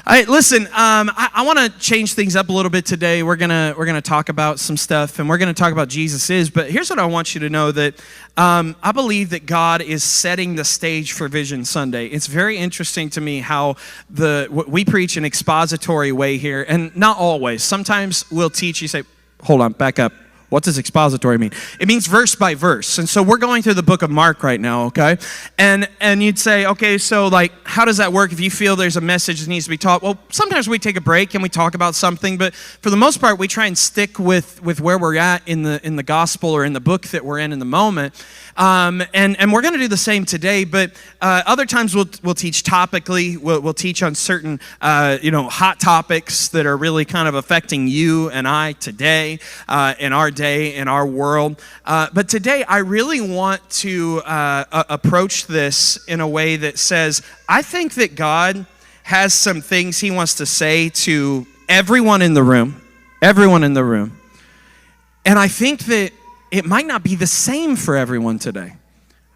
All right, listen. I want to change things up a little bit today. We're gonna talk about some stuff, and we're gonna talk about Jesus is. But here's what I want you to know: that I believe that God is setting the stage for Vision Sunday. It's very interesting to me how we preach an expository way here, and not always. Sometimes we'll teach. You say, "Hold on, back up. What does expository mean?" It means verse by verse. And so we're going through the book of Mark right now, okay? And you'd say, okay, so like, how does that work if you feel there's a message that needs to be taught? Well, sometimes we take a break and we talk about something, but for the most part, we try and stick with where we're at in the gospel or in the book that we're in the moment. And we're going to do the same today, but other times we'll teach topically. We'll teach on certain hot topics that are really kind of affecting you and I today, in our day, in our world. But today I really want to approach this in a way that says, I think that God has some things he wants to say to everyone in the room. Everyone in the room. And I think that it might not be the same for everyone today.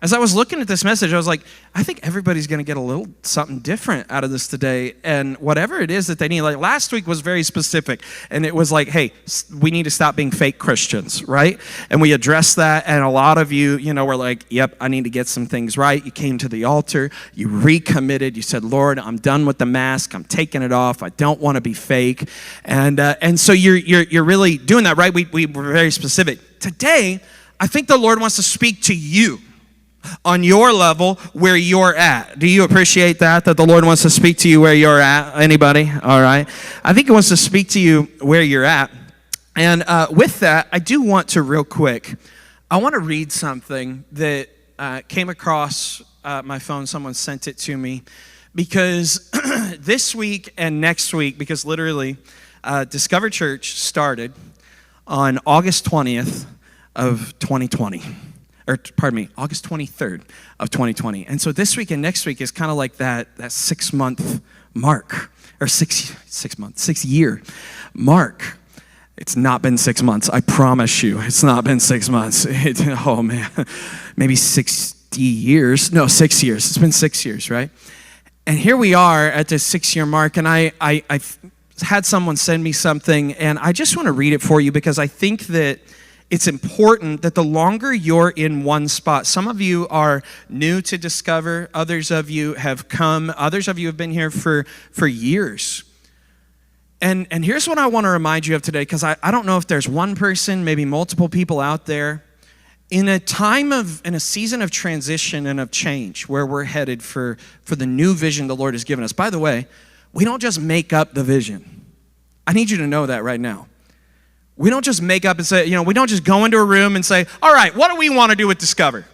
As I was looking at this message, I was like, I think everybody's going to get a little something different out of this today. And whatever it is that they need, like last week was very specific. And it was like, hey, we need to stop being fake Christians, right? And we addressed that. And a lot of you, were like, yep, I need to get some things right. You came to the altar. You recommitted. You said, Lord, I'm done with the mask. I'm taking it off. I don't want to be fake. And so you're really doing that, right? We were very specific. Today, I think the Lord wants to speak to you on your level where you're at. Do you appreciate that the Lord wants to speak to you where you're at? Anybody? All right. I think he wants to speak to you where you're at. And with that, I do want to real quick, I want to read something that came across my phone. Someone sent it to me because this week and next week, because literally Discover Church started on August 20th of 2020. August 23rd of 2020. And so this week and next week is kind of like that 6 month mark, or 6 year mark. It's not been 6 months. I promise you, it's not been 6 months. Oh man, maybe 60 years. No, 6 years. It's been 6 years, right? And here we are at the 6 year mark, and I've had someone send me something, and I just want to read it for you because I think that it's important that the longer you're in one spot, some of you are new to Discover, others of you have come, others of you have been here for years. And here's what I want to remind you of today, because I don't know if there's one person, maybe multiple people out there, in a season of transition and of change where we're headed for the new vision the Lord has given us. By the way, we don't just make up the vision. I need you to know that right now. We don't just make up and say, we don't just go into a room and say, all right, what do we want to do with Discover?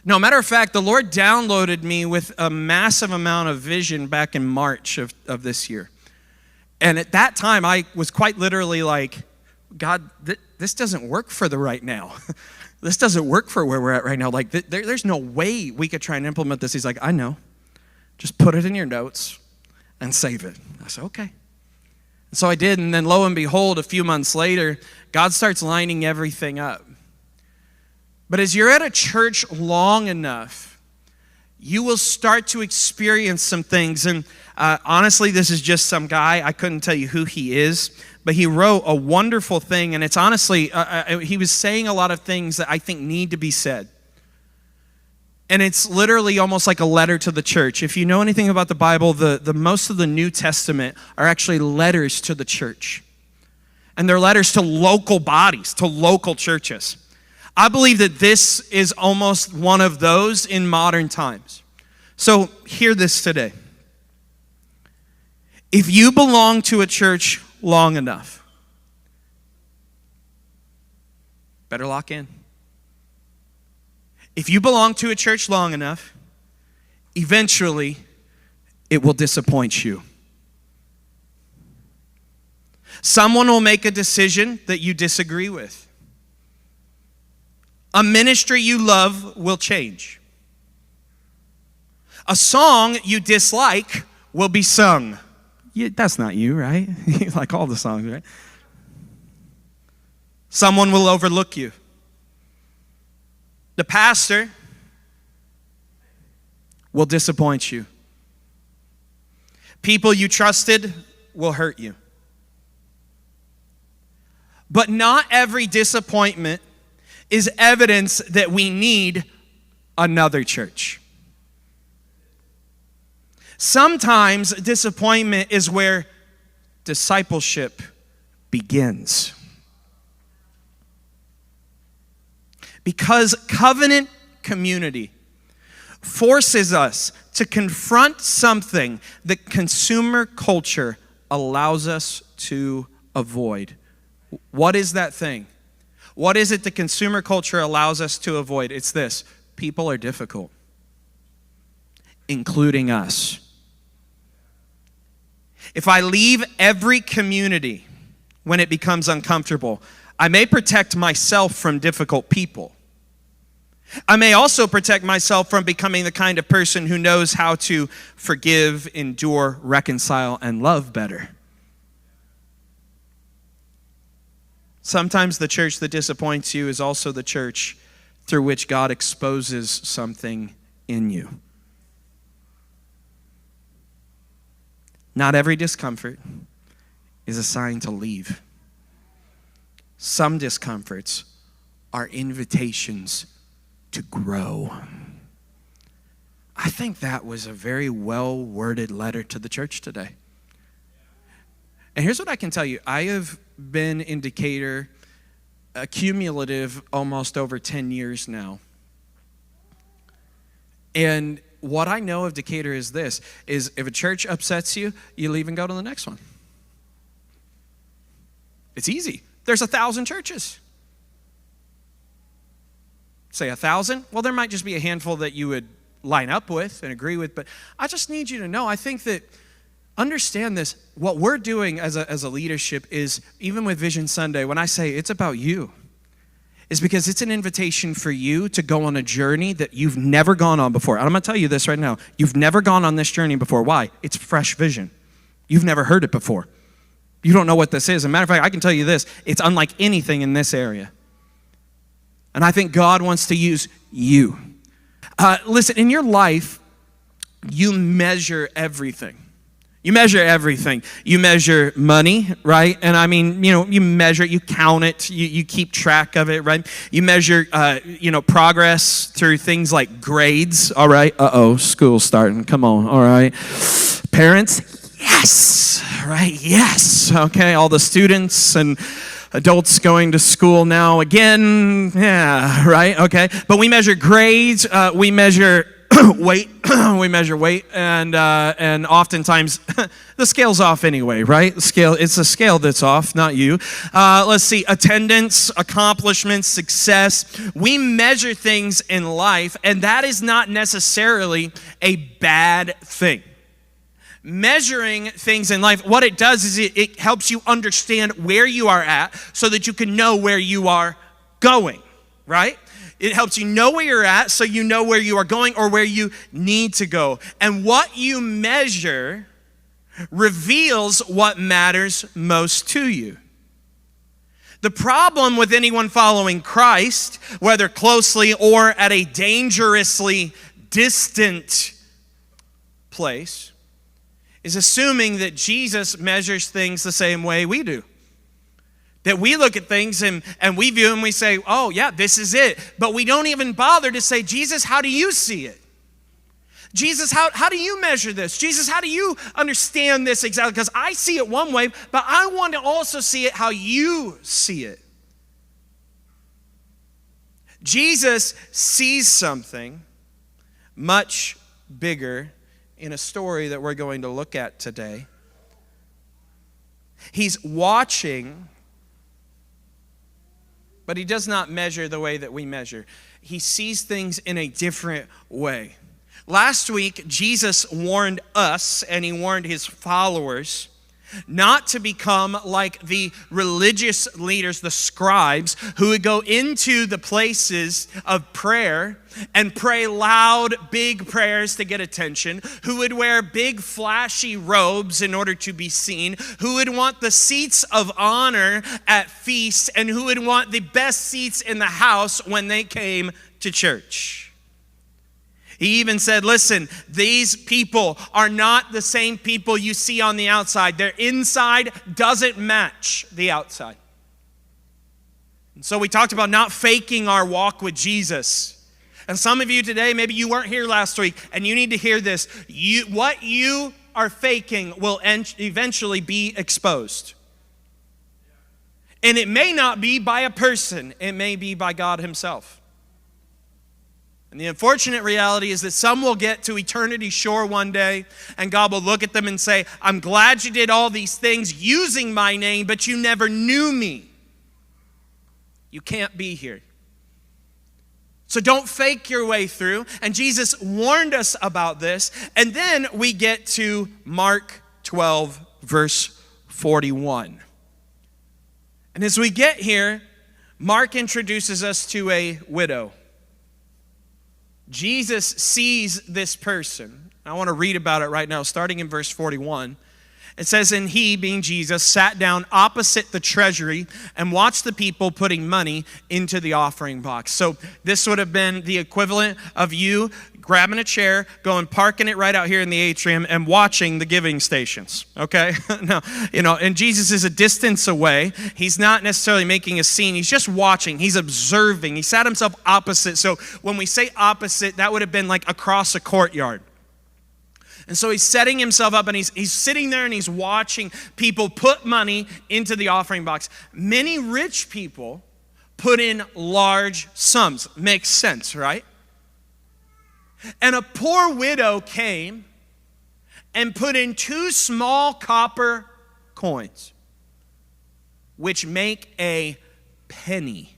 No, matter of fact, the Lord downloaded me with a massive amount of vision back in March of this year. And at that time, I was quite literally like, God, this doesn't work for the right now. This doesn't work for where we're at right now. Like, there's no way we could try and implement this. He's like, I know. Just put it in your notes and save it. I said, okay. So I did, and then lo and behold, a few months later, God starts lining everything up. But as you're at a church long enough, you will start to experience some things. And honestly, this is just some guy. I couldn't tell you who he is, but he wrote a wonderful thing. And it's honestly, he was saying a lot of things that I think need to be said. And it's literally almost like a letter to the church. If you know anything about the Bible, the most of the New Testament are actually letters to the church. And they're letters to local bodies, to local churches. I believe that this is almost one of those in modern times. So hear this today. If you belong to a church long enough, better lock in. If you belong to a church long enough, eventually it will disappoint you. Someone will make a decision that you disagree with. A ministry you love will change. A song you dislike will be sung. Yeah, that's not you, right? You like all the songs, right? Someone will overlook you. The pastor will disappoint you. People you trusted will hurt you. But not every disappointment is evidence that we need another church. Sometimes disappointment is where discipleship begins. Because covenant community forces us to confront something that consumer culture allows us to avoid. What is that thing? What is it that consumer culture allows us to avoid? It's this: people are difficult, including us. If I leave every community when it becomes uncomfortable, I may protect myself from difficult people. I may also protect myself from becoming the kind of person who knows how to forgive, endure, reconcile, and love better. Sometimes the church that disappoints you is also the church through which God exposes something in you. Not every discomfort is a sign to leave. Some discomforts are invitations to grow. I think that was a very well-worded letter to the church today. And here's what I can tell you. I have been in Decatur a cumulative almost over 10 years now. And what I know of Decatur is this, is if a church upsets you, you leave and go to the next one. It's easy. There's 1,000 churches. Say 1,000? Well, there might just be a handful that you would line up with and agree with, but I just need you to know, I think that, understand this, what we're doing as a leadership is, even with Vision Sunday, when I say it's about you, is because it's an invitation for you to go on a journey that you've never gone on before. And I'm going to tell you this right now. You've never gone on this journey before. Why? It's fresh vision. You've never heard it before. You don't know what this is. As a matter of fact, I can tell you this. It's unlike anything in this area. And I think God wants to use you. Listen, in your life, you measure everything. You measure everything. You measure money, right? And I mean, you measure it, you count it, you keep track of it, right? You measure, progress through things like grades, all right? School's starting, come on, all right? Parents, yes, right? Yes, okay, all the students and adults going to school now again, yeah, right? Okay, but we measure grades, we measure weight, and oftentimes the scale's off anyway, right? It's the scale that's off, not you. Let's see, attendance, accomplishments, success. We measure things in life, and that is not necessarily a bad thing. Measuring things in life, what it does is it helps you understand where you are at so that you can know where you are going, right? It helps you know where you're at so you know where you are going or where you need to go. And what you measure reveals what matters most to you. The problem with anyone following Christ, whether closely or at a dangerously distant place, is assuming that Jesus measures things the same way we do. That we look at things and we view and we say, oh yeah, this is it. But we don't even bother to say, Jesus, how do you see it? Jesus, how do you measure this? Jesus, how do you understand this exactly? Because I see it one way, but I want to also see it how you see it. Jesus sees something much bigger in a story that we're going to look at today. He's watching, but he does not measure the way that we measure. He sees things in a different way. Last week, Jesus warned us, and he warned his followers, not to become like the religious leaders, the scribes, who would go into the places of prayer and pray loud, big prayers to get attention, who would wear big, flashy robes in order to be seen, who would want the seats of honor at feasts, and who would want the best seats in the house when they came to church. He even said, listen, these people are not the same people you see on the outside. Their inside doesn't match the outside. And so we talked about not faking our walk with Jesus. And some of you today, maybe you weren't here last week, and you need to hear this. What you are faking will eventually be exposed. And it may not be by a person. It may be by God himself. And the unfortunate reality is that some will get to eternity's shore one day, and God will look at them and say, I'm glad you did all these things using my name, but you never knew me. You can't be here. So don't fake your way through. And Jesus warned us about this. And then we get to Mark 12, verse 41. And as we get here, Mark introduces us to a widow. Jesus sees this person. I want to read about it right now, starting in verse 41. It says, and he, being Jesus, sat down opposite the treasury and watched the people putting money into the offering box. So this would have been the equivalent of you grabbing a chair, going parking it right out here in the atrium and watching the giving stations, okay? No, and Jesus is a distance away. He's not necessarily making a scene. He's just watching. He's observing. He sat himself opposite. So when we say opposite, that would have been like across a courtyard. And so he's setting himself up, and he's sitting there and he's watching people put money into the offering box. Many rich people put in large sums. Makes sense, right? And a poor widow came and put in 2 small copper coins, which make a penny.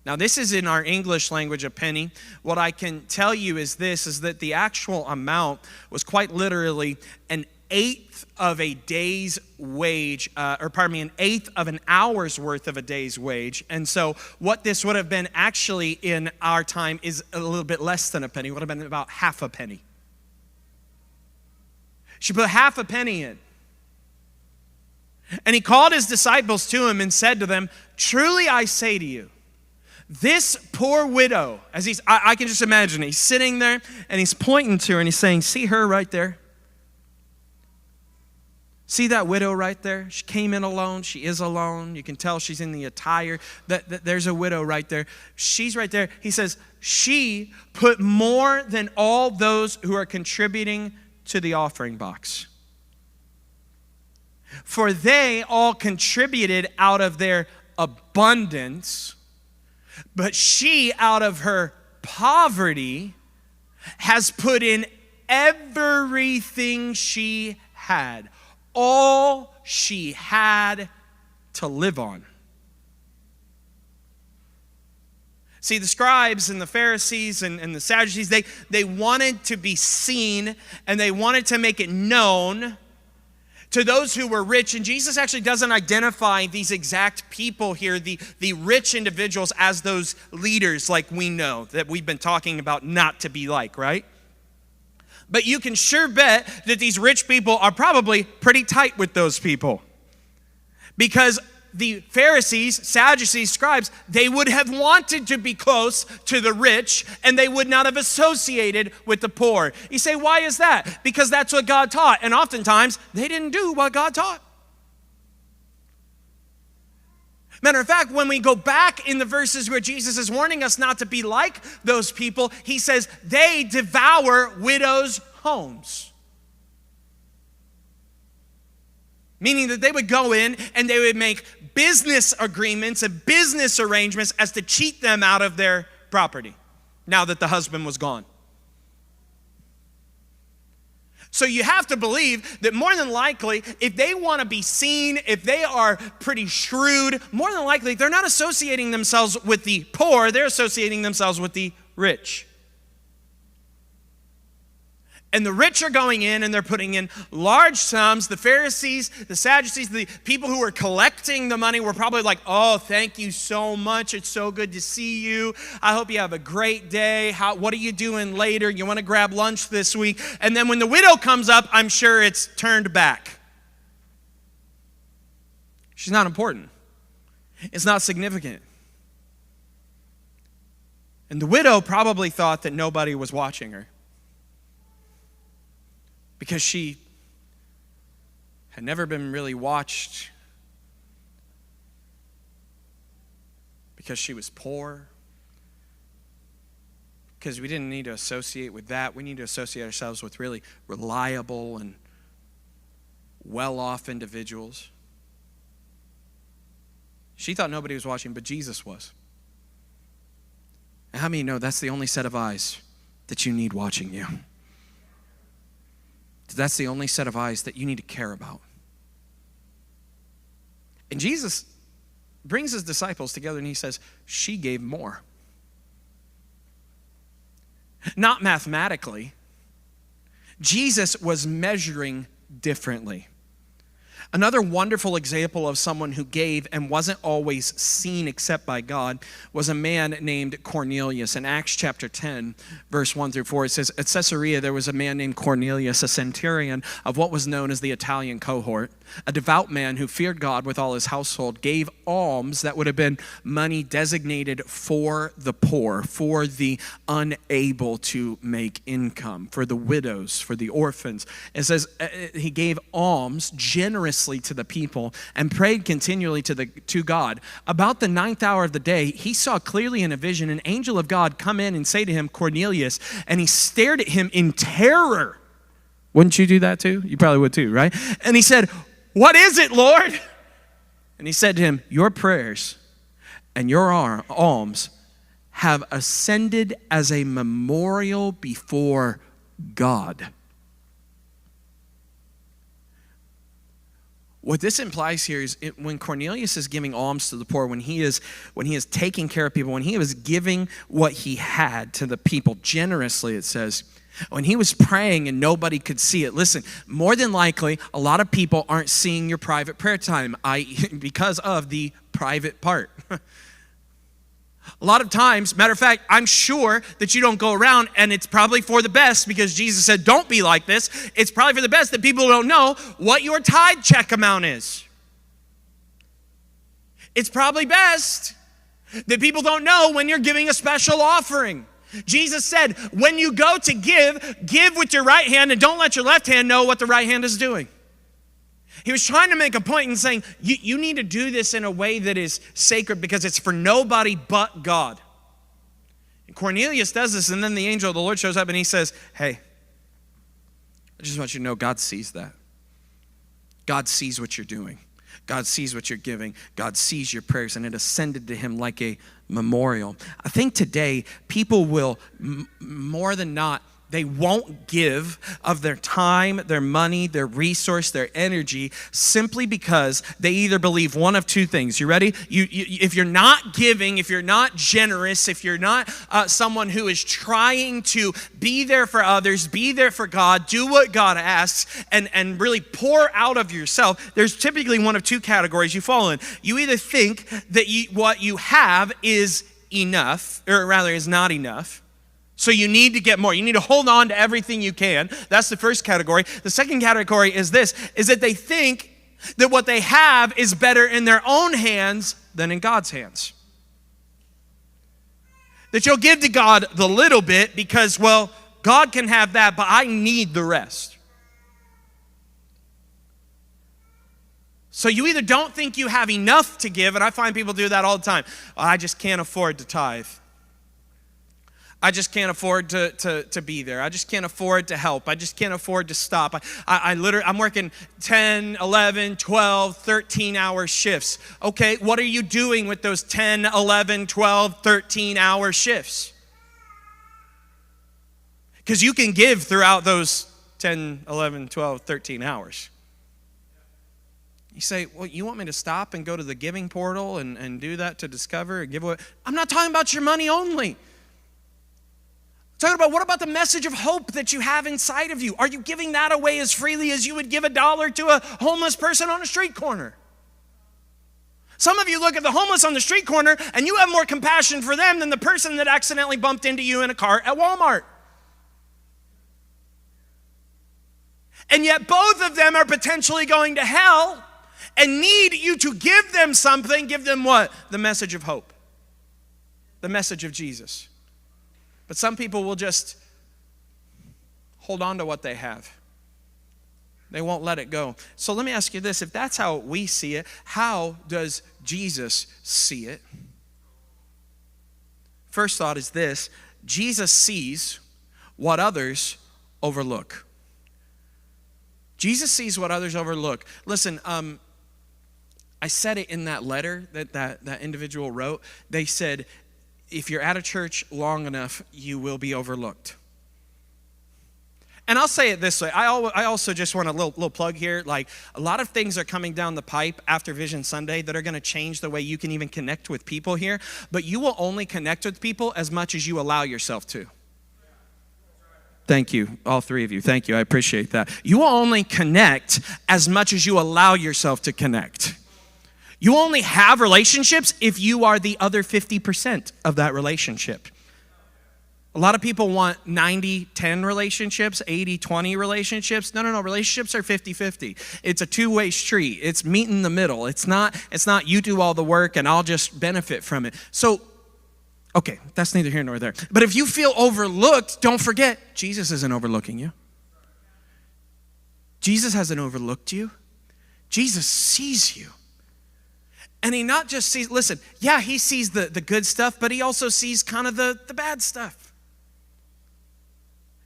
Now, this is in our English language, a penny. What I can tell you is this, is that the actual amount was quite literally an eighth of a day's wage, an eighth of an hour's worth of a day's wage. And so what this would have been actually in our time is a little bit less than a penny. It would have been about half a penny. She put half a penny in. And he called his disciples to him and said to them, truly I say to you, this poor widow, I can just imagine, he's sitting there and he's pointing to her and he's saying, see her right there? See that widow right there? She came in alone. She is alone. You can tell she's in the attire. There's a widow right there. She's right there. He says, she put more than all those who are contributing to the offering box. For they all contributed out of their abundance, but she, out of her poverty, has put in everything she had, all she had to live on. See, the scribes and the Pharisees and the Sadducees, they wanted to be seen, and they wanted to make it known to those who were rich. And Jesus actually doesn't identify these exact people here, the rich individuals, as those leaders like we know that we've been talking about not to be like, right? But you can sure bet that these rich people are probably pretty tight with those people. Because the Pharisees, Sadducees, scribes, they would have wanted to be close to the rich, and they would not have associated with the poor. You say, why is that? Because that's what God taught. And oftentimes, they didn't do what God taught. Matter of fact, when we go back in the verses where Jesus is warning us not to be like those people, he says, they devour widows' homes. Meaning that they would go in and they would make business agreements and business arrangements as to cheat them out of their property now that the husband was gone. So you have to believe that more than likely, if they want to be seen, if they are pretty shrewd, more than likely they're not associating themselves with the poor, they're associating themselves with the rich. And the rich are going in and they're putting in large sums. The Pharisees, the Sadducees, the people who were collecting the money were probably like, oh, thank you so much. It's so good to see you. I hope you have a great day. What are you doing later? You want to grab lunch this week? And then when the widow comes up, I'm sure it's turned back. She's not important. It's not significant. And the widow probably thought that nobody was watching her because she had never been really watched because she was poor. Because we didn't need to associate with that. We need to associate ourselves with really reliable and well-off individuals. She thought nobody was watching, but Jesus was. And how many know that's the only set of eyes that you need watching you? That's the only set of eyes that you need to care about. And Jesus brings his disciples together and he says, she gave more. Not mathematically. Jesus was measuring differently. Another wonderful example of someone who gave and wasn't always seen except by God was a man named Cornelius. In Acts chapter 10, verse 1 through 4, it says, at Caesarea there was a man named Cornelius, a centurion of what was known as the Italian cohort, a devout man who feared God with all his household, gave alms that would have been money designated for the poor, for the unable to make income, for the widows, for the orphans. It says he gave alms generously to the people and prayed continually to God. About the 9th hour of the day, he saw clearly in a vision an angel of God come in and say to him, Cornelius, and he stared at him in terror. Wouldn't you do that too? You probably would too, right? And he said, what is it, Lord? And he said to him, your prayers and your alms have ascended as a memorial before God. What this implies here is when Cornelius is giving alms to the poor, when he is taking care of people, when he was giving what he had to the people generously, it says, when he was praying and nobody could see it. Listen, more than likely, a lot of people aren't seeing your private prayer time because of the private part. A lot of times, matter of fact, I'm sure that you don't go around, and it's probably for the best because Jesus said, don't be like this. It's probably for the best that people don't know what your tithe check amount is. It's probably best that people don't know when you're giving a special offering. Jesus said, when you go to give with your right hand and don't let your left hand know what the right hand is doing. He was trying to make a point and saying, you need to do this in a way that is sacred because it's for nobody but God. And Cornelius does this, and then the angel of the Lord shows up and he says, hey, I just want you to know God sees that. God sees what you're doing. God sees what you're giving. God sees your prayers, and it ascended to him like a memorial. I think today people will, more than not, they won't give of their time, their money, their resource, their energy, simply because they either believe one of two things. You ready? If you're not giving, if you're not generous, if you're not someone who is trying to be there for others, be there for God, do what God asks, and really pour out of yourself, there's typically one of two categories you fall in. You either think that what you have is enough, or rather is not enough, so you need to get more. You need to hold on to everything you can. That's the first category. The second category is this, is that they think that what they have is better in their own hands than in God's hands. That you'll give to God the little bit because, well, God can have that, but I need the rest. So you either don't think you have enough to give, and I find people do that all the time. Oh, I just can't afford to tithe. I just can't afford to be there. I just can't afford to help. I just can't afford to stop. I'm working 10, 11, 12, 13-hour shifts. Okay, what are you doing with those 10, 11, 12, 13-hour shifts? Because you can give throughout those 10, 11, 12, 13 hours. You say, well, you want me to stop and go to the giving portal and do that to discover and give away? I'm not talking about your money only. Talking about what about the message of hope that you have inside of you? Are you giving that away as freely as you would give $1 to a homeless person on a street corner? Some of you look at the homeless on the street corner and you have more compassion for them than the person that accidentally bumped into you in a car at Walmart. And yet both of them are potentially going to hell and need you to give them something. Give them what? The message of hope. The message of Jesus. But some people will just hold on to what they have. They won't let it go. So let me ask you this. If that's how we see it, how does Jesus see it? First thought is this. Jesus sees what others overlook. Jesus sees what others overlook. Listen, I said it in that letter that individual wrote. They said, if you're at a church long enough, you will be overlooked. And I'll say it this way. I also just want a little plug here. Like, a lot of things are coming down the pipe after Vision Sunday that are going to change the way you can even connect with people here. But you will only connect with people as much as you allow yourself to. Thank you, all three of you. Thank you. I appreciate that. You will only connect as much as you allow yourself to connect. You only have relationships if you are the other 50% of that relationship. A lot of people want 90-10 relationships, 80-20 relationships. No, relationships are 50-50. It's a two-way street. It's meet in the middle. It's not you do all the work and I'll just benefit from it. So, okay, that's neither here nor there. But if you feel overlooked, don't forget, Jesus isn't overlooking you. Jesus hasn't overlooked you. Jesus sees you. And he not just sees, listen, yeah, he sees the good stuff, but he also sees kind of the bad stuff.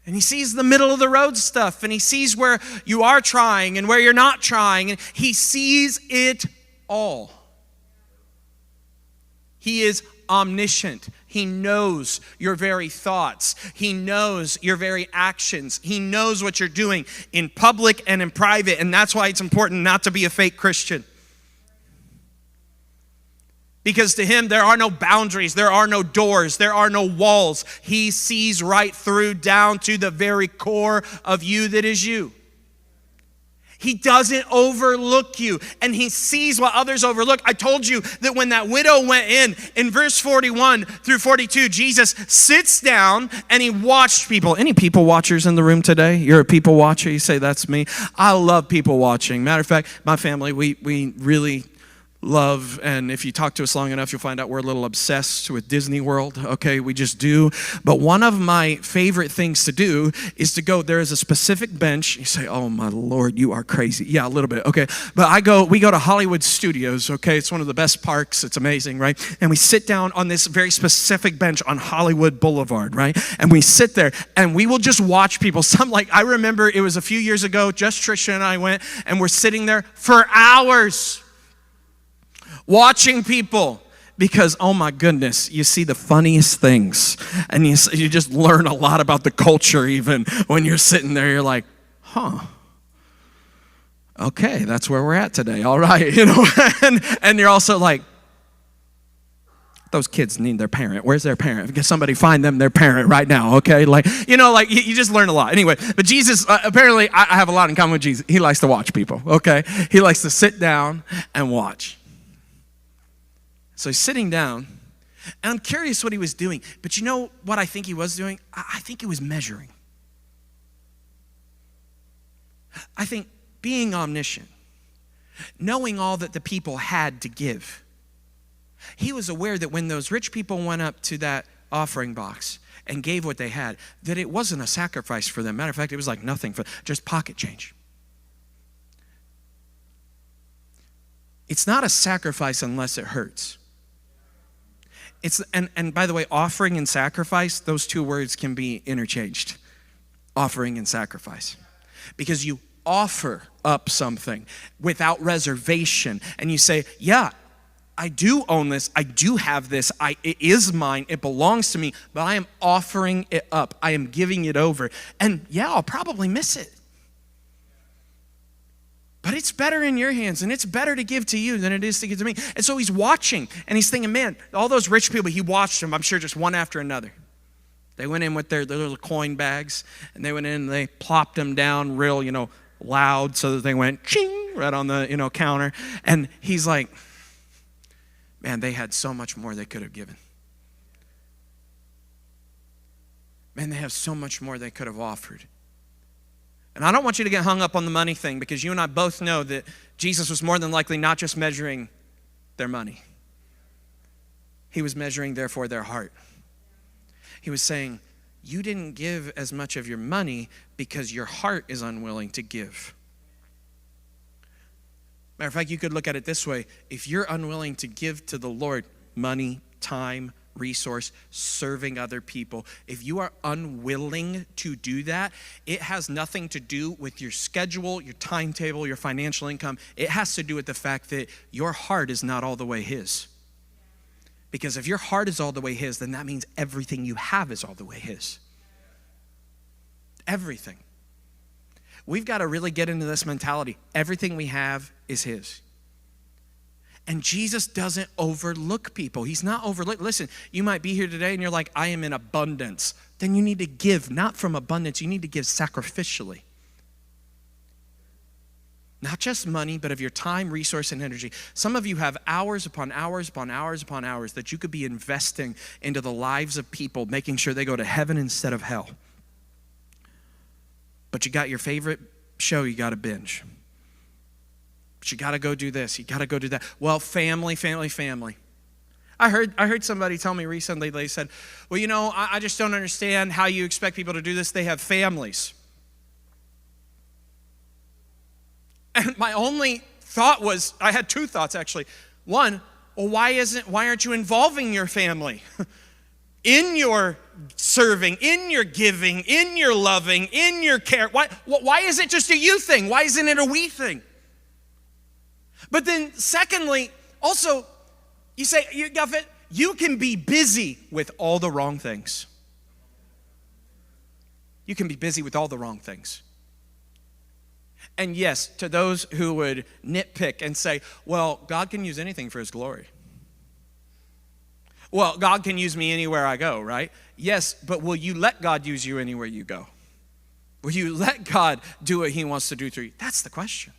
And he sees the middle of the road stuff, and he sees where you are trying and where you're not trying, and he sees it all. He is omniscient. He knows your very thoughts. He knows your very actions. He knows what you're doing in public and in private, and that's why it's important not to be a fake Christian. Because to him, there are no boundaries, there are no doors, there are no walls. He sees right through down to the very core of you that is you. He doesn't overlook you, and he sees what others overlook. I told you that when that widow went in verse 41 through 42, Jesus sits down and he watched people. Any people watchers in the room today? You're a people watcher? You say, that's me. I love people watching. Matter of fact, my family, we really love, and if you talk to us long enough, you'll find out we're a little obsessed with Disney World. Okay, we just do. But one of my favorite things to do is to go, there is a specific bench. You say, oh my Lord, you are crazy. Yeah, a little bit. Okay, but we go to Hollywood Studios. Okay, it's one of the best parks. It's amazing, right? And we sit down on this very specific bench on Hollywood Boulevard, right? And we sit there and we will just watch people. I remember it was a few years ago, just Trisha and I went, and we're sitting there for hours watching people, because, oh my goodness, you see the funniest things, and you just learn a lot about the culture. Even when you're sitting there, you're like, okay, that's where we're at today. All right, and you're also like, those kids need their parent. Where's their parent? Get somebody find them their parent right now, okay? You just learn a lot. Anyway, but Jesus, apparently, I have a lot in common with Jesus. He likes to watch people, okay? He likes to sit down and watch. So he's sitting down, and I'm curious what he was doing. But you know what I think he was doing? I think he was measuring. I think being omniscient, knowing all that the people had to give, he was aware that when those rich people went up to that offering box and gave what they had, that it wasn't a sacrifice for them. Matter of fact, it was like nothing, just pocket change. It's not a sacrifice unless it hurts. And by the way, offering and sacrifice, those two words can be interchanged. Offering and sacrifice. Because you offer up something without reservation, and you say, yeah, I do own this, I do have this, it is mine, it belongs to me, but I am offering it up, I am giving it over. And yeah, I'll probably miss it. But it's better in your hands, and it's better to give to you than it is to give to me. And so he's watching, and he's thinking, man, all those rich people, he watched them, I'm sure, just one after another. They went in with their little coin bags, and they went in and they plopped them down real, loud, so that they went ching right on the, counter. And he's like, man, they had so much more they could have given. Man, they have so much more they could have offered. And I don't want you to get hung up on the money thing, because you and I both know that Jesus was more than likely not just measuring their money. He was measuring, therefore, their heart. He was saying, you didn't give as much of your money because your heart is unwilling to give. Matter of fact, you could look at it this way. If you're unwilling to give to the Lord money, time, resource, serving other people, if you are unwilling to do that, it has nothing to do with your schedule, your timetable, your financial income. It has to do with the fact that your heart is not all the way His. Because if your heart is all the way His, then that means everything you have is all the way His. Everything. We've got to really get into this mentality. Everything we have is His. And Jesus doesn't overlook people. He's not overlooked. Listen, you might be here today and you're like, I am in abundance. Then you need to give, not from abundance. You need to give sacrificially. Not just money, but of your time, resource, and energy. Some of you have hours upon hours upon hours upon hours that you could be investing into the lives of people, making sure they go to heaven instead of hell. But you got your favorite show you got to binge. But you got to go do this. You got to go do that. Well, family. I heard somebody tell me recently, they said, well, you know, I just don't understand how you expect people to do this. They have families. And my only thought was, I had two thoughts actually. One, well, why aren't you involving your family in your serving, in your giving, in your loving, in your care? Why is it just a you thing? Why isn't it a we thing? But then secondly, also, you say, you can be busy with all the wrong things. You can be busy with all the wrong things. And yes, to those who would nitpick and say, well, God can use anything for His glory. Well, God can use me anywhere I go, right? Yes, but will you let God use you anywhere you go? Will you let God do what He wants to do through you? That's the question.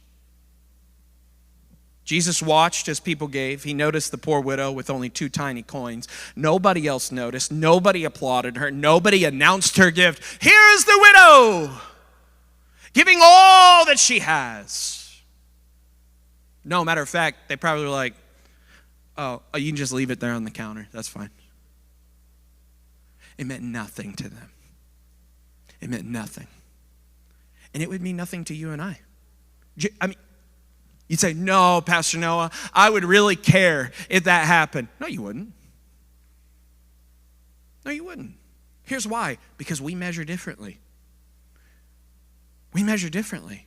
Jesus watched as people gave. He noticed the poor widow with only 2 tiny coins. Nobody else noticed. Nobody applauded her. Nobody announced her gift. Here is the widow, giving all that she has. No, matter of fact, they probably were like, oh, you can just leave it there on the counter. That's fine. It meant nothing to them. It meant nothing. And it would mean nothing to you and I. I mean, you'd say, no, Pastor Noah, I would really care if that happened. No, you wouldn't. No, you wouldn't. Here's why. Because we measure differently. We measure differently.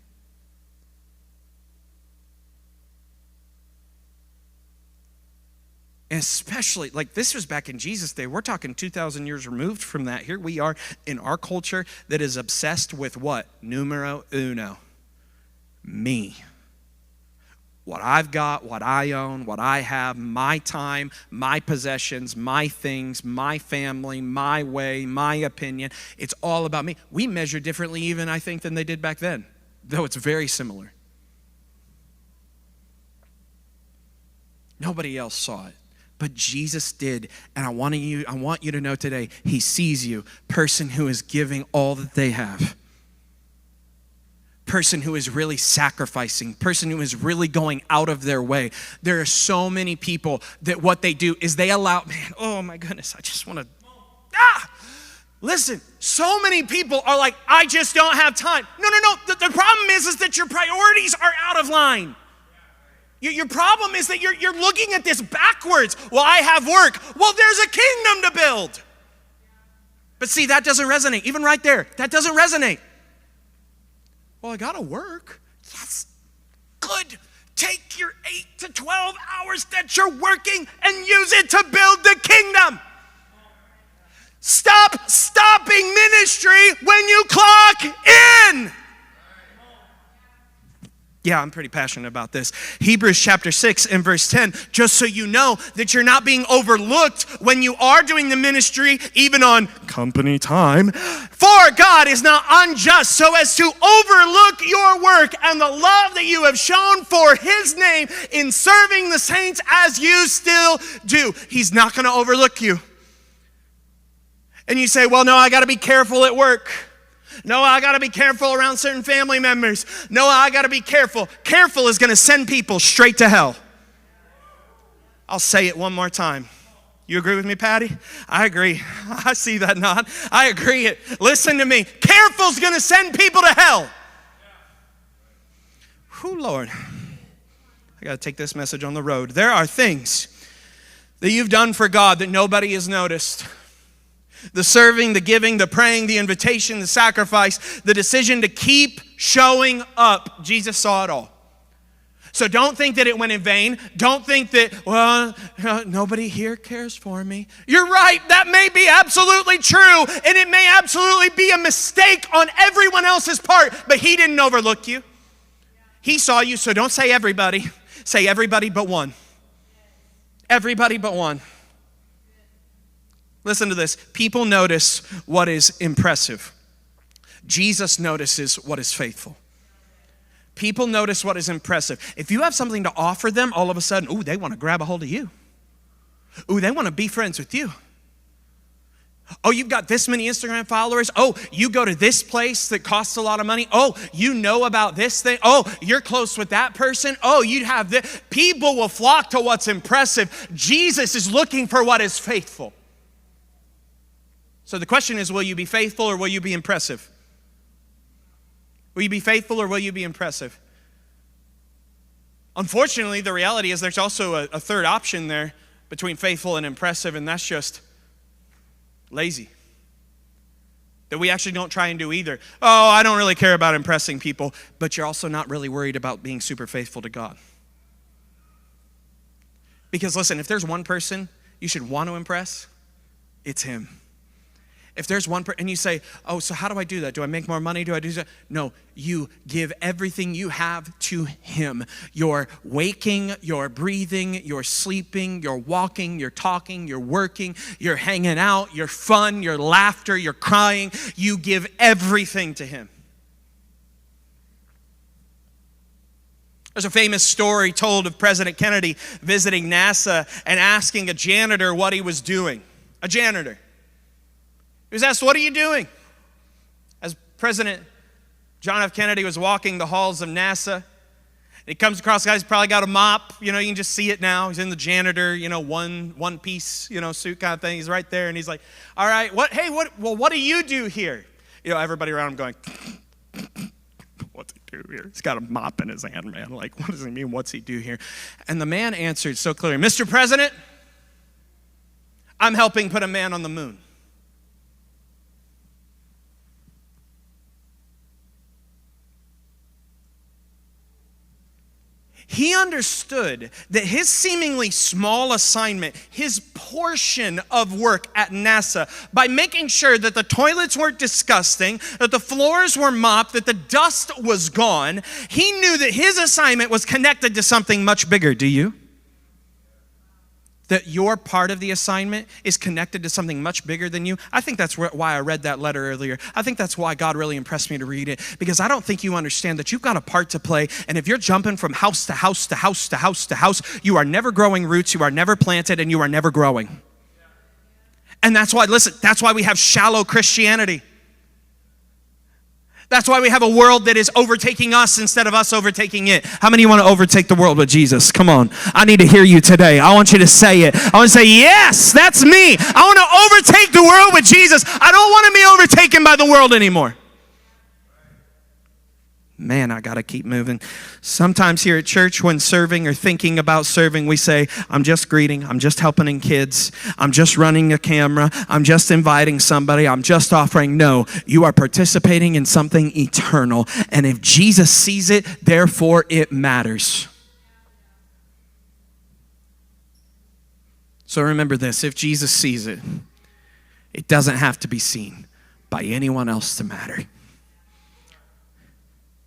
And especially, like this was back in Jesus' day. We're talking 2,000 years removed from that. Here we are in our culture that is obsessed with what? Numero uno. Me. What I've got, what I own, what I have, my time, my possessions, my things, my family, my way, my opinion. It's all about me. We measure differently even, I think, than they did back then, though it's very similar. Nobody else saw it, but Jesus did. And I want you to know today, He sees you, person who is giving all that they have. Person who is really sacrificing, person who is really going out of their way. There are so many people that what they do is they allow, man, oh my goodness, I just want to, listen, so many people are like, I just don't have time. No. The problem is that your priorities are out of line. Your problem is that you're looking at this backwards. Well, I have work. Well, there's a kingdom to build. But see, that doesn't resonate. Even right there, that doesn't resonate. Well, I gotta work. Yes, good. Take your 8 to 12 hours that you're working and use it to build the kingdom. Stop stopping ministry when you clock in. Yeah, I'm pretty passionate about this. Hebrews chapter 6 and verse 10, just so you know that you're not being overlooked when you are doing the ministry, even on company time. For God is not unjust so as to overlook your work and the love that you have shown for His name in serving the saints as you still do. He's not going to overlook you. And you say, well, no, I got to be careful at work. No, I got to be careful around certain family members. No, I got to be careful. Careful is going to send people straight to hell. I'll say it one more time. You agree with me, Patty? I agree. I see that nod. I agree. Listen to me. Careful's going to send people to hell. Whew, Lord. I got to take this message on the road. There are things that you've done for God that nobody has noticed. The serving, the giving, the praying, the invitation, the sacrifice, the decision to keep showing up. Jesus saw it all. So don't think that it went in vain. Don't think that, well, nobody here cares for me. You're right. That may be absolutely true. And it may absolutely be a mistake on everyone else's part. But he didn't overlook you. He saw you. So don't say everybody. Say everybody but one. Everybody but one. Listen to this. People notice what is impressive. Jesus notices what is faithful. People notice what is impressive. If you have something to offer them, all of a sudden, ooh, they want to grab a hold of you. Ooh, they want to be friends with you. Oh, you've got this many Instagram followers. Oh, you go to this place that costs a lot of money. Oh, you know about this thing. Oh, you're close with that person. Oh, you have this. People will flock to what's impressive. Jesus is looking for what is faithful. So the question is, will you be faithful or will you be impressive? Will you be faithful or will you be impressive? Unfortunately, the reality is there's also a third option there between faithful and impressive, and that's just lazy. That we actually don't try and do either. Oh, I don't really care about impressing people, but you're also not really worried about being super faithful to God. Because listen, if there's one person you should want to impress, it's him. If there's one person, and you say, oh, so how do I do that? Do I make more money? Do I do that? No, you give everything you have to him. You're waking, you're breathing, you're sleeping, you're walking, you're talking, you're working, you're hanging out, you're fun, your laughter, you're crying. You give everything to him. There's a famous story told of President Kennedy visiting NASA and asking a janitor what he was doing. A janitor. He was asked, what are you doing? As President John F. Kennedy was walking the halls of NASA, he comes across a guy who's probably got a mop. You know, you can just see it now. He's in the janitor, one piece, suit kind of thing. He's right there, and he's like, all right, what do you do here? Everybody around him going, what's he do here? He's got a mop in his hand, man. Like, what does he mean, what's he do here? And the man answered so clearly, Mr. President, I'm helping put a man on the moon. He understood that his seemingly small assignment, his portion of work at NASA, by making sure that the toilets weren't disgusting, that the floors were mopped, that the dust was gone, he knew that his assignment was connected to something much bigger. Do you? That your part of the assignment is connected to something much bigger than you. I think that's why I read that letter earlier. I think that's why God really impressed me to read it, because I don't think you understand that you've got a part to play, and if you're jumping from house to house to house to house to house, you are never growing roots, you are never planted, and you are never growing. And that's why we have shallow Christianity. That's why we have a world that is overtaking us instead of us overtaking it. How many of you want to overtake the world with Jesus? Come on. I need to hear you today. I want you to say it. I want to say, yes, that's me. I want to overtake the world with Jesus. I don't want to be overtaken by the world anymore. Man, I got to keep moving. Sometimes here at church, when serving or thinking about serving, we say, I'm just greeting, I'm just helping kids, I'm just running a camera, I'm just inviting somebody, I'm just offering. No, you are participating in something eternal. And if Jesus sees it, therefore it matters. So remember this, if Jesus sees it, it doesn't have to be seen by anyone else to matter.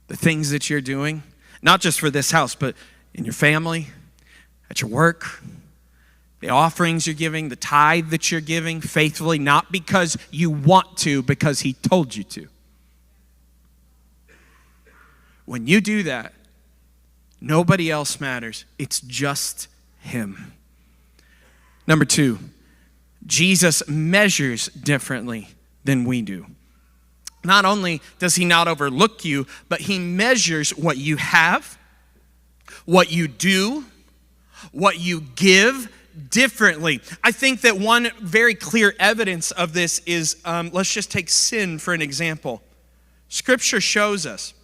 The things that you're doing, not just for this house, but in your family, at your work, the offerings you're giving, the tithe that you're giving faithfully, not because you want to, because he told you to. When you do that, nobody else matters. It's just him. Number 2, Jesus measures differently than we do. Not only does he not overlook you, but he measures what you have, what you do, what you give differently. I think that one very clear evidence of this is, let's just take sin for an example. Scripture shows us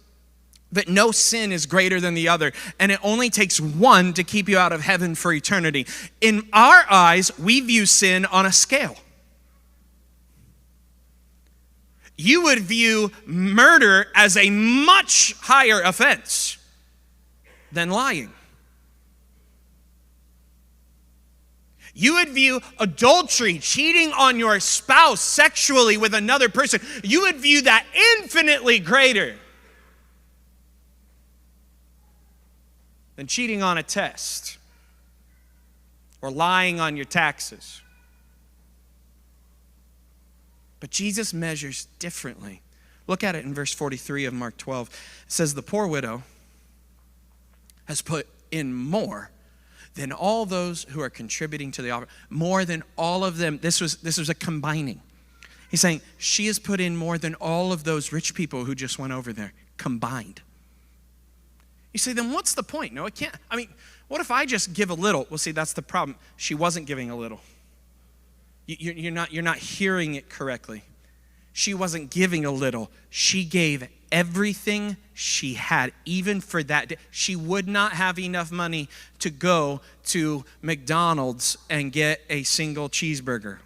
that no sin is greater than the other, and it only takes one to keep you out of heaven for eternity. In our eyes, we view sin on a scale. You would view murder as a much higher offense than lying. You would view adultery, cheating on your spouse sexually with another person, you would view that infinitely greater than cheating on a test or lying on your taxes. But Jesus measures differently. Look at it in verse 43 of Mark 12. It says, the poor widow has put in more than all those who are contributing to the offering. More than all of them. This was a combining. He's saying, she has put in more than all of those rich people who just went over there, combined. You say, then what's the point? No, it can't. I mean, what if I just give a little? Well, see, that's the problem. She wasn't giving a little. You're not hearing it correctly. She wasn't giving a little. She gave everything she had, even for that day. She would not have enough money to go to McDonald's and get a single cheeseburger.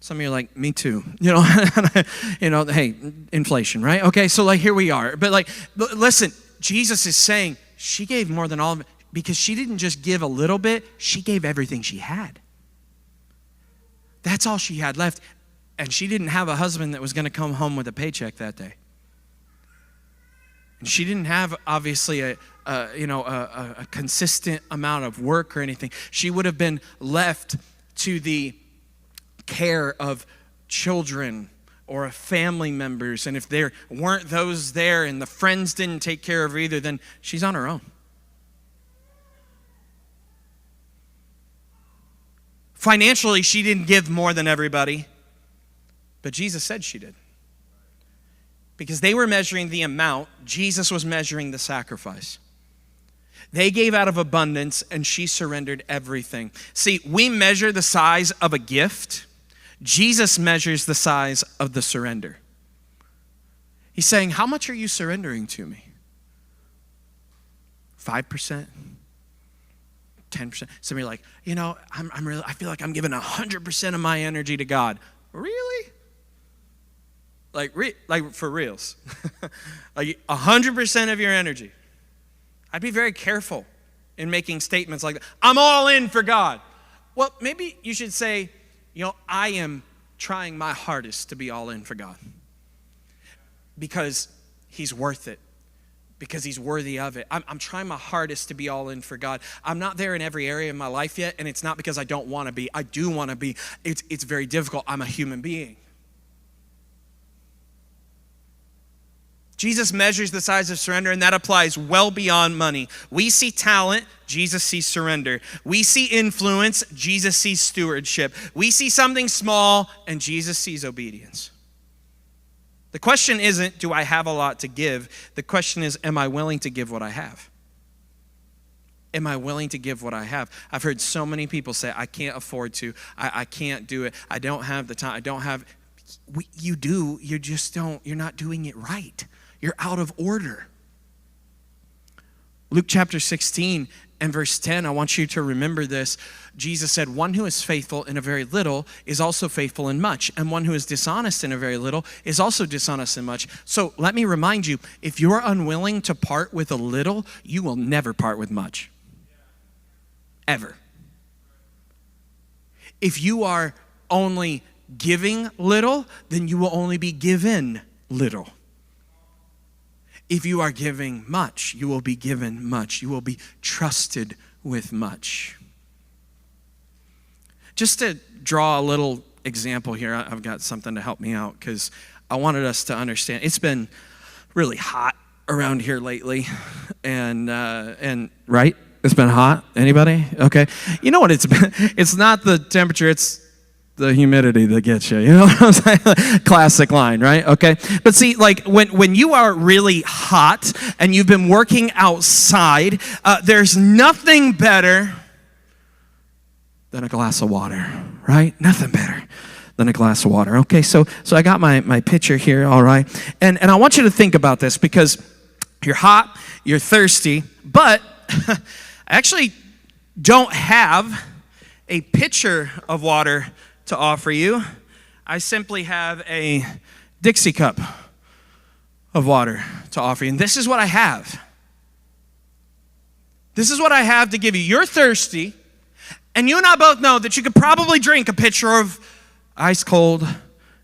Some of you are like, me too. Hey, inflation, right? Okay, so like here we are. But listen, Jesus is saying she gave more than all of it because she didn't just give a little bit, she gave everything she had. That's all she had left. And she didn't have a husband that was going to come home with a paycheck that day. And she didn't have, obviously, a consistent amount of work or anything. She would have been left to the care of children or family members. And if there weren't those there and the friends didn't take care of her either, then she's on her own. Financially, she didn't give more than everybody, but Jesus said she did. Because they were measuring the amount, Jesus was measuring the sacrifice. They gave out of abundance, and she surrendered everything. See, we measure the size of a gift. Jesus measures the size of the surrender. He's saying, how much are you surrendering to me? 5%? 10%. Some of you are like, I feel like I'm giving 100% of my energy to God. Really? Like for reals. Like 100% of your energy. I'd be very careful in making statements like that. I'm all in for God. Well, maybe you should say, I am trying my hardest to be all in for God. Because he's worth it. Because he's worthy of it. I'm trying my hardest to be all in for God. I'm not there in every area of my life yet, and it's not because I don't want to be. I do want to be. It's very difficult. I'm a human being. Jesus measures the size of surrender, and that applies well beyond money. We see talent, Jesus sees surrender. We see influence, Jesus sees stewardship. We see something small, and Jesus sees obedience. The question isn't, do I have a lot to give? The question is, am I willing to give what I have? Am I willing to give what I have? I've heard so many people say, I can't afford to. I can't do it. I don't have the time. I don't have. You do. You just don't. You're not doing it right. You're out of order. Luke chapter 16 and verse 10, I want you to remember this. Jesus said, one who is faithful in a very little is also faithful in much, and one who is dishonest in a very little is also dishonest in much. So let me remind you, if you're unwilling to part with a little, you will never part with much. Ever. If you are only giving little, then you will only be given little. If you are giving much, you will be given much. You will be trusted with much. Just to draw a little example here, I've got something to help me out because I wanted us to understand. It's been really hot around here lately, and right? It's been hot. Anybody? Okay. You know what it's been? It's not the temperature. It's the humidity that gets you. You know what I'm saying? Classic line, right? Okay. But see, like when you are really hot and you've been working outside, there's nothing better than a glass of water, right? Nothing better than a glass of water. Okay, so I got my pitcher here, all right? And I want you to think about this because you're hot, you're thirsty, but I actually don't have a pitcher of water to offer you. I simply have a Dixie cup of water to offer you. And this is what I have. This is what I have to give you. You're thirsty, and you and I both know that you could probably drink a pitcher of ice cold,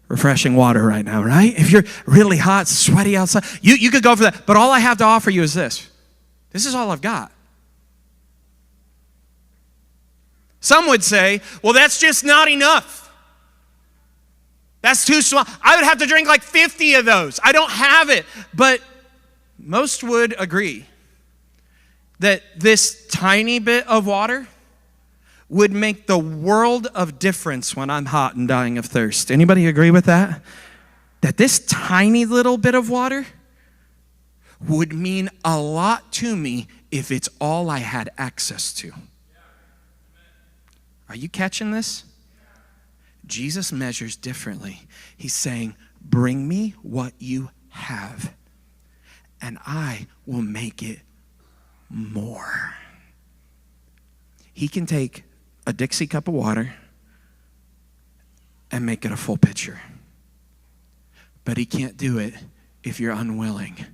refreshing water right now, right? If you're really hot, sweaty outside, you could go for that. But all I have to offer you is this. This is all I've got. Some would say, well, that's just not enough. That's too small. I would have to drink like 50 of those. I don't have it. But most would agree that this tiny bit of water would make the world of difference when I'm hot and dying of thirst. Anybody agree with that? That this tiny little bit of water would mean a lot to me if it's all I had access to. Are you catching this? Jesus measures differently. He's saying, bring me what you have, and I will make it more. He can take a Dixie cup of water and make it a full pitcher. But he can't do it if you're unwilling.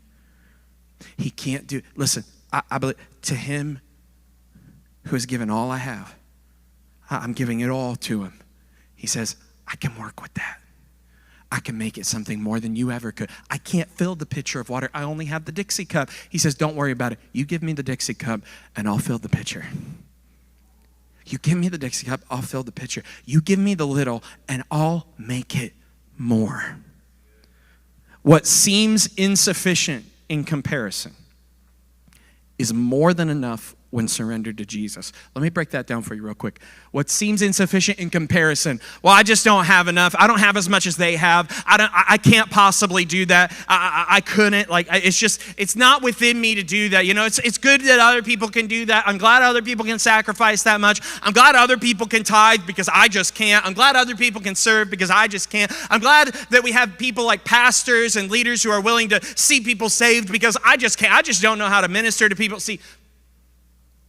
He can't do, listen, I believe to him who has given all I have, I'm giving it all to him. He says, I can work with that. I can make it something more than you ever could. I can't fill the pitcher of water. I only have the Dixie cup. He says, don't worry about it. You give me the Dixie cup and I'll fill the pitcher. You give me the Dixie cup, I'll fill the pitcher. You give me the little and I'll make it more. What seems insufficient in comparison is more than enough when surrendered to Jesus. Let me break that down for you real quick. What seems insufficient in comparison? Well, I just don't have enough. I don't have as much as they have. I can't possibly do that. I couldn't. It's not within me to do that. You know, it's good that other people can do that. I'm glad other people can sacrifice that much. I'm glad other people can tithe because I just can't. I'm glad other people can serve because I just can't. I'm glad that we have people like pastors and leaders who are willing to see people saved because I just can't. I just don't know how to minister to people. See,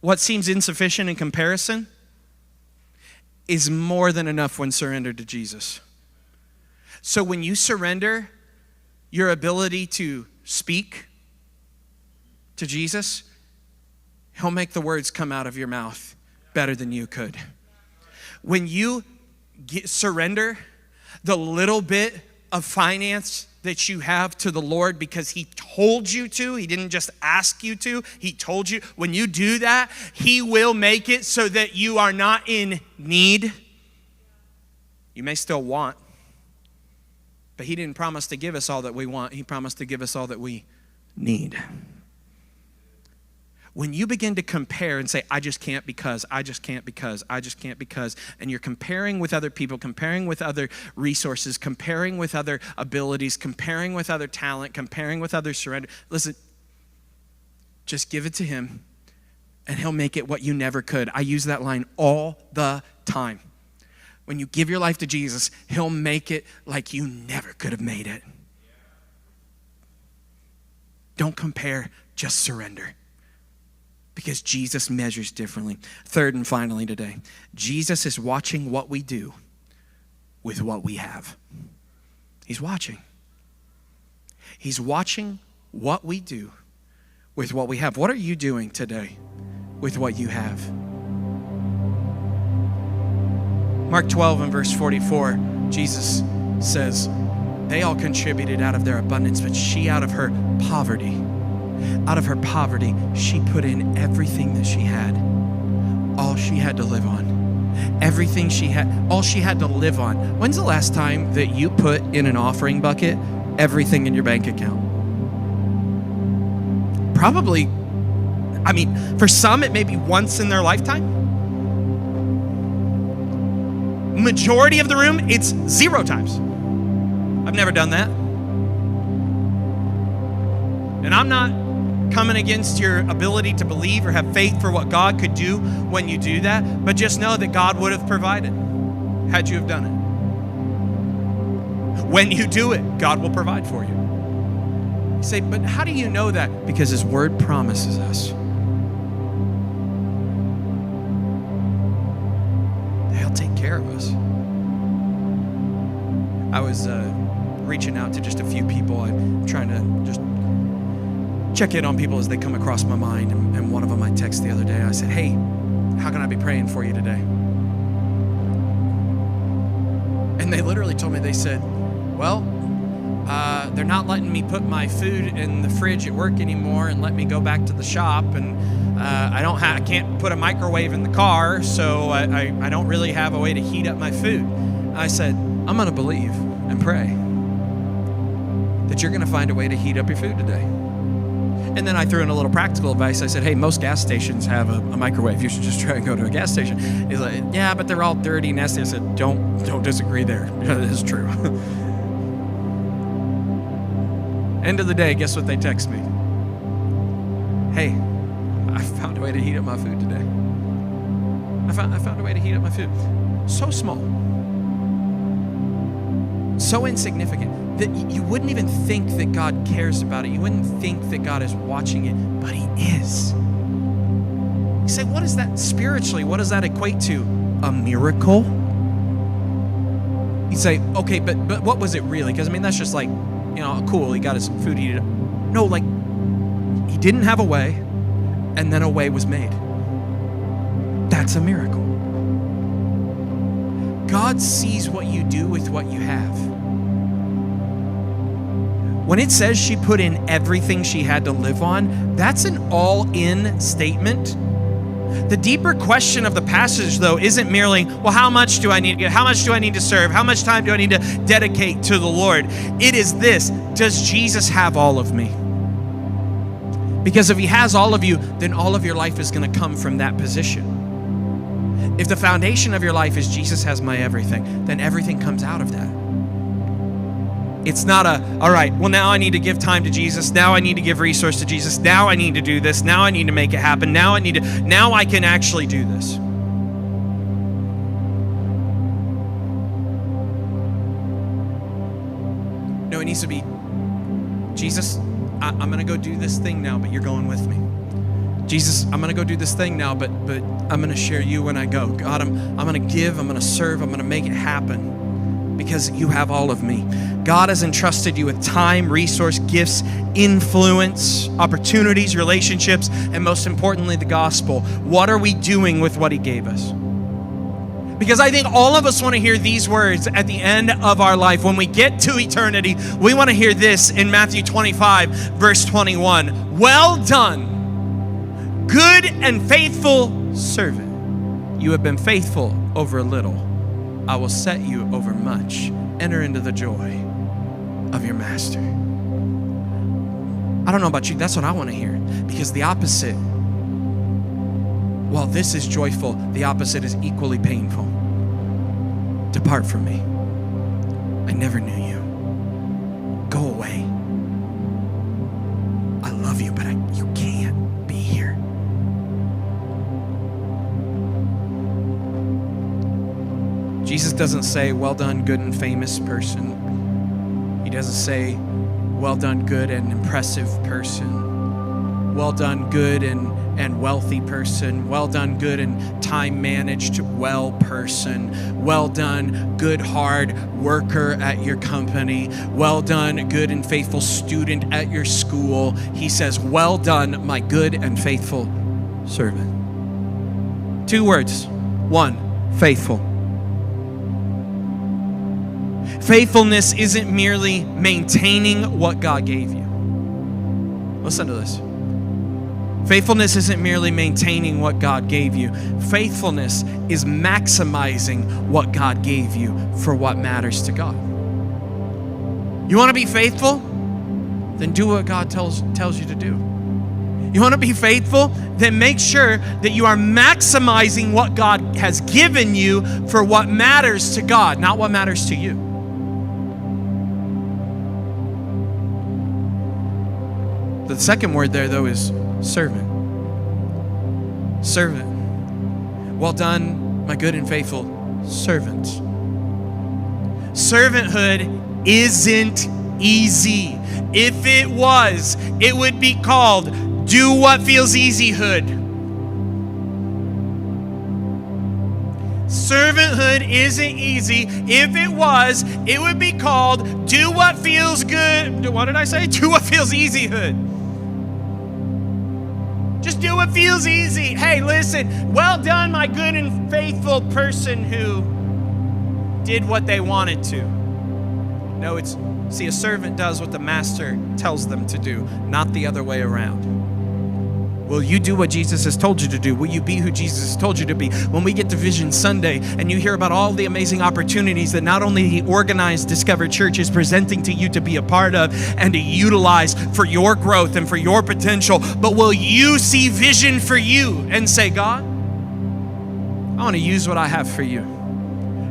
what seems insufficient in comparison is more than enough when surrendered to Jesus. So when you surrender your ability to speak to Jesus, he'll make the words come out of your mouth better than you could. When you surrender the little bit of finance that you have to the Lord because he told you to, he didn't just ask you to, he told you. When you do that, he will make it so that you are not in need. You may still want, but he didn't promise to give us all that we want. He promised to give us all that we need. When you begin to compare and say, I just can't because, I just can't because, I just can't because, and you're comparing with other people, comparing with other resources, comparing with other abilities, comparing with other talent, comparing with other surrender. Listen, just give it to him and he'll make it what you never could. I use that line all the time. When you give your life to Jesus, he'll make it like you never could have made it. Don't compare, just surrender. Because Jesus measures differently. Third and finally today, Jesus is watching what we do with what we have. He's watching. He's watching what we do with what we have. What are you doing today with what you have? Mark 12 and verse 44, Jesus says, they all contributed out of their abundance, but she out of her poverty, she put in everything that she had, all she had to live on. Everything she had, all she had to live on. When's the last time that you put in an offering bucket everything in your bank account? Probably, for some it may be once in their lifetime. Majority of the room, it's 0 times. I've never done that. And I'm not coming against your ability to believe or have faith for what God could do when you do that. But just know that God would have provided had you have done it. When you do it, God will provide for you. You say, but how do you know that? Because His Word promises us. He'll take care of us. I was reaching out to just a few people. I'm trying to just check in on people as they come across my mind. And one of them I texted the other day. I said, hey, how can I be praying for you today? And they literally told me, they said, well, they're not letting me put my food in the fridge at work anymore and let me go back to the shop. And I can't put a microwave in the car, so I don't really have a way to heat up my food. I said, I'm going to believe and pray that you're going to find a way to heat up your food today. And then I threw in a little practical advice. I said, hey, most gas stations have a microwave. You should just try and go to a gas station. He's like, yeah, but they're all dirty and nasty. I said, don't disagree there. That is true. End of the day, guess what they text me? Hey, I found a way to heat up my food today. I found a way to heat up my food. So small. So insignificant that you wouldn't even think that God cares about it. You wouldn't think that God is watching it, but He is. You say, what is that spiritually? What does that equate to? A miracle? You say, okay, but what was it really? Because, I mean, that's just like, cool, he got his food heated up. No, like, he didn't have a way, and then a way was made. That's a miracle. God sees what you do with what you have. When it says she put in everything she had to live on, that's an all-in statement. The deeper question of the passage, though, isn't merely, well, how much do I need to get? How much do I need to serve? How much time do I need to dedicate to the Lord? It is this: does Jesus have all of me? Because if He has all of you, then all of your life is going to come from that position. If the foundation of your life is Jesus has my everything, then everything comes out of that. It's not all right, well, now I need to give time to Jesus. Now I need to give resource to Jesus. Now I need to do this. Now I need to make it happen. Now I can actually do this. No, it needs to be, Jesus, I'm going to go do this thing now, but you're going with me. Jesus, I'm going to go do this thing now, but I'm going to share you when I go. God, I'm going to give, I'm going to serve, I'm going to make it happen because you have all of me. God has entrusted you with time, resource, gifts, influence, opportunities, relationships, and most importantly, the gospel. What are we doing with what He gave us? Because I think all of us want to hear these words at the end of our life. When we get to eternity, we want to hear this in Matthew 25, verse 21. Well done, good and faithful servant. You have been faithful over a little. I will set you over much. Enter into the joy of your master. I don't know about you, that's what I want to hear. Because the opposite, while this is joyful, the opposite is equally painful. Depart from me. I never knew you. Go away. I love you, but you can't be here. Jesus doesn't say, well done, good and famous person. He doesn't say, well done, good and impressive person. Well done, good and wealthy person. Well done, good and time managed well person. Well done, good hard worker at your company. Well done, good and faithful student at your school. He says, well done, my good and faithful servant. 2 words. 1, faithful. Faithfulness isn't merely maintaining what God gave you. Listen to this. Faithfulness isn't merely maintaining what God gave you. Faithfulness is maximizing what God gave you for what matters to God. You want to be faithful? Then do what God tells you to do. You want to be faithful? Then make sure that you are maximizing what God has given you for what matters to God, not what matters to you. The second word there, though, is servant. Servant. Well done, my good and faithful servant. Servanthood isn't easy. If it was, it would be called do what feels easy-hood. Servanthood isn't easy. If it was, it would be called do what feels good. What did I say? Do what feels easy-hood. Just do what feels easy. Hey, listen, well done, my good and faithful person who did what they wanted to. No, a servant does what the master tells them to do, not the other way around. Will you do what Jesus has told you to do? Will you be who Jesus has told you to be? When we get to Vision Sunday and you hear about all the amazing opportunities that not only the organized Discover Church is presenting to you to be a part of and to utilize for your growth and for your potential, but will you see vision for you and say, God, I want to use what I have for you.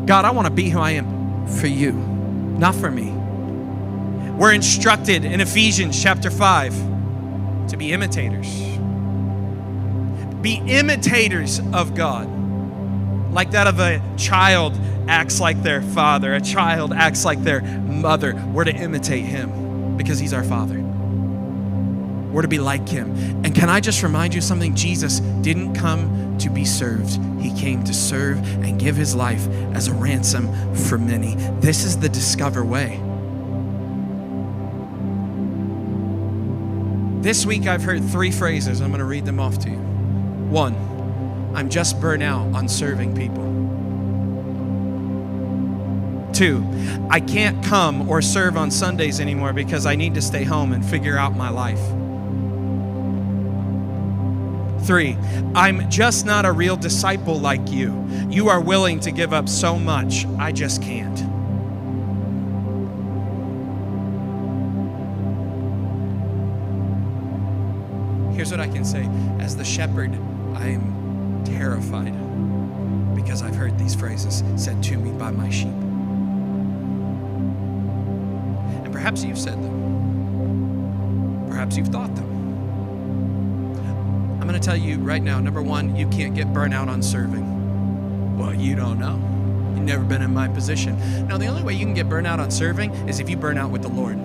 God, I want to be who I am for you, not for me. We're instructed in Ephesians chapter 5 to be imitators. Be imitators of God. Like that of a child acts like their father, a child acts like their mother. We're to imitate him because he's our father. We're to be like him. And can I just remind you something? Jesus didn't come to be served. He came to serve and give his life as a ransom for many. This is the Discover way. This week I've heard 3 phrases. I'm going to read them off to you. 1, I'm just burnt out on serving people. 2, I can't come or serve on Sundays anymore because I need to stay home and figure out my life. 3, I'm just not a real disciple like you. You are willing to give up so much, I just can't. Here's what I can say. As the shepherd, I am terrified because I've heard these phrases said to me by my sheep. And perhaps you've said them. Perhaps you've thought them. I'm going to tell you right now, number 1, you can't get burnt out on serving. Well, you don't know. You've never been in my position. No, the only way you can get burnt out on serving is if you burn out with the Lord.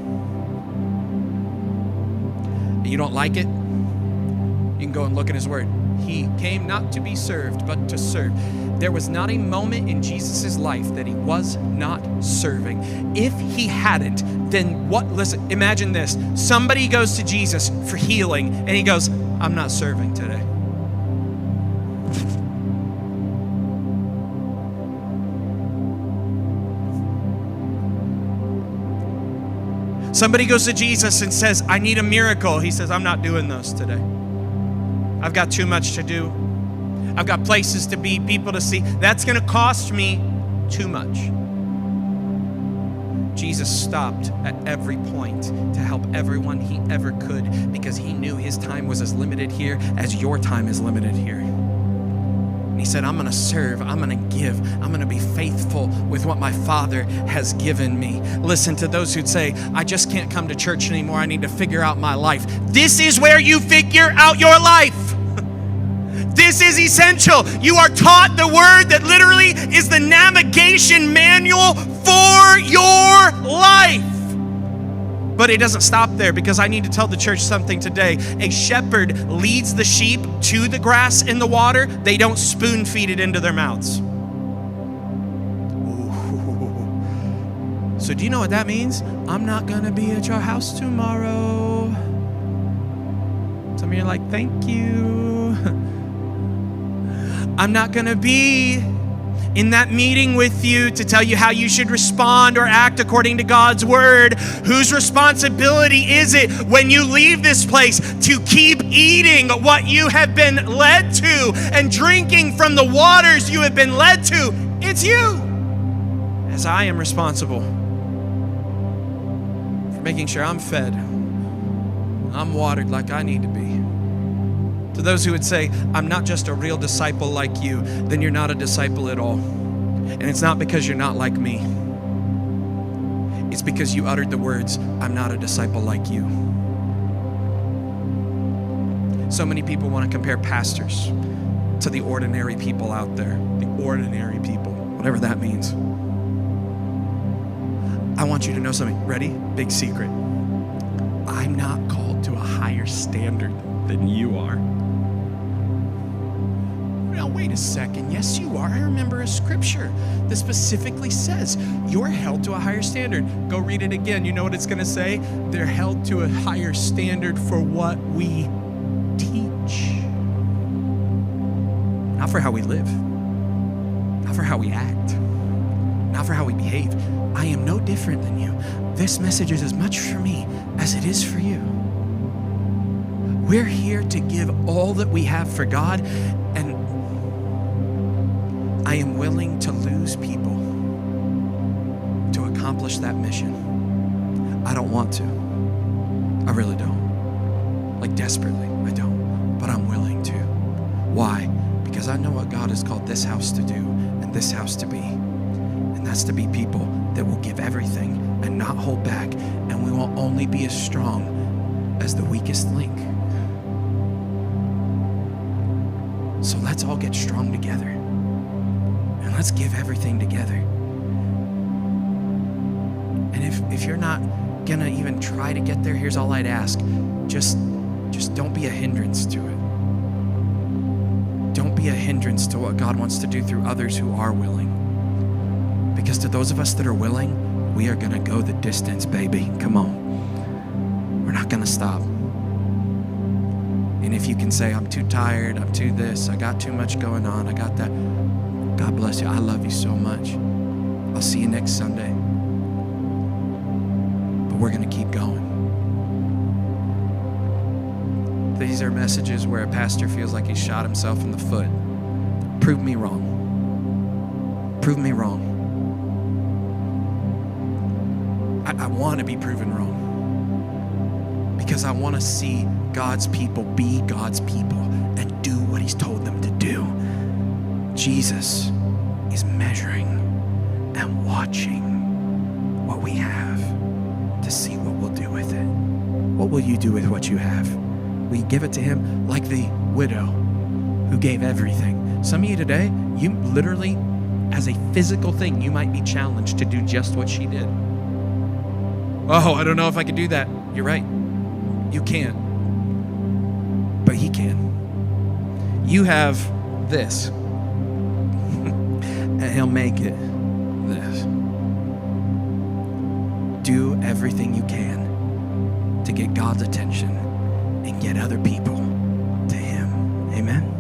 You don't like it? You can go and look at his word. He came not to be served, but to serve. There was not a moment in Jesus' life that he was not serving. If he hadn't, then what? Listen, imagine this. Somebody goes to Jesus for healing, and he goes, I'm not serving today. Somebody goes to Jesus and says, I need a miracle. He says, I'm not doing those today. I've got too much to do. I've got places to be, people to see. That's going to cost me too much. Jesus stopped at every point to help everyone he ever could because he knew his time was as limited here as your time is limited here. And he said, I'm going to serve, I'm going to give, I'm going to be faithful with what my Father has given me. Listen, to those who'd say, I just can't come to church anymore, I need to figure out my life. This is where you figure out your life. This is essential. You are taught the word that literally is the navigation manual for your life. But it doesn't stop there, because I need to tell the church something today. A shepherd leads the sheep to the grass and the water. They don't spoon feed it into their mouths. Ooh. So do you know what that means? I'm not going to be at your house tomorrow. Some of you are like, thank you. I'm not going to be in that meeting with you to tell you how you should respond or act according to God's word. Whose responsibility is it when you leave this place to keep eating what you have been led to and drinking from the waters you have been led to? It's you. As I am responsible for making sure I'm fed, I'm watered like I need to be. To those who would say, I'm not just a real disciple like you, then you're not a disciple at all. And it's not because you're not like me. It's because you uttered the words, I'm not a disciple like you. So many people want to compare pastors to the ordinary people out there. The ordinary people, whatever that means. I want you to know something. Ready? Big secret. I'm not called to a higher standard than you are. Now, wait a second. Yes, you are. I remember a scripture that specifically says you're held to a higher standard. Go read it again. You know what it's going to say? They're held to a higher standard for what we teach. Not for how we live. Not for how we act. Not for how we behave. I am no different than you. This message is as much for me as it is for you. We're here to give all that we have for God, and I am willing to lose people to accomplish that mission. I don't want to. I really don't. Like desperately, I don't. But I'm willing to. Why? Because I know what God has called this house to do and this house to be. And that's to be people that will give everything and not hold back. And we will only be as strong as the weakest link. So let's all get strong together. And let's give everything together. And if you're not gonna even try to get there, here's all I'd ask. Just don't be a hindrance to it. Don't be a hindrance to what God wants to do through others who are willing. Because to those of us that are willing, we are gonna go the distance, baby. Come on. We're not gonna stop. And if you can say, I'm too tired, I'm too this, I got too much going on, I got that. God bless you. I love you so much. I'll see you next Sunday. But we're going to keep going. These are messages where a pastor feels like he shot himself in the foot. Prove me wrong. Prove me wrong. I want to be proven wrong. Because I want to see God's people be God's people and do what he's told them to do. Jesus is measuring and watching what we have to see what we'll do with it. What will you do with what you have? Will you give it to him like the widow who gave everything? Some of you today, you literally, as a physical thing, you might be challenged to do just what she did. Oh, I don't know if I can do that. You're right. You can't. But he can. You have this. And he'll make it this. Do everything you can to get God's attention and get other people to him. Amen.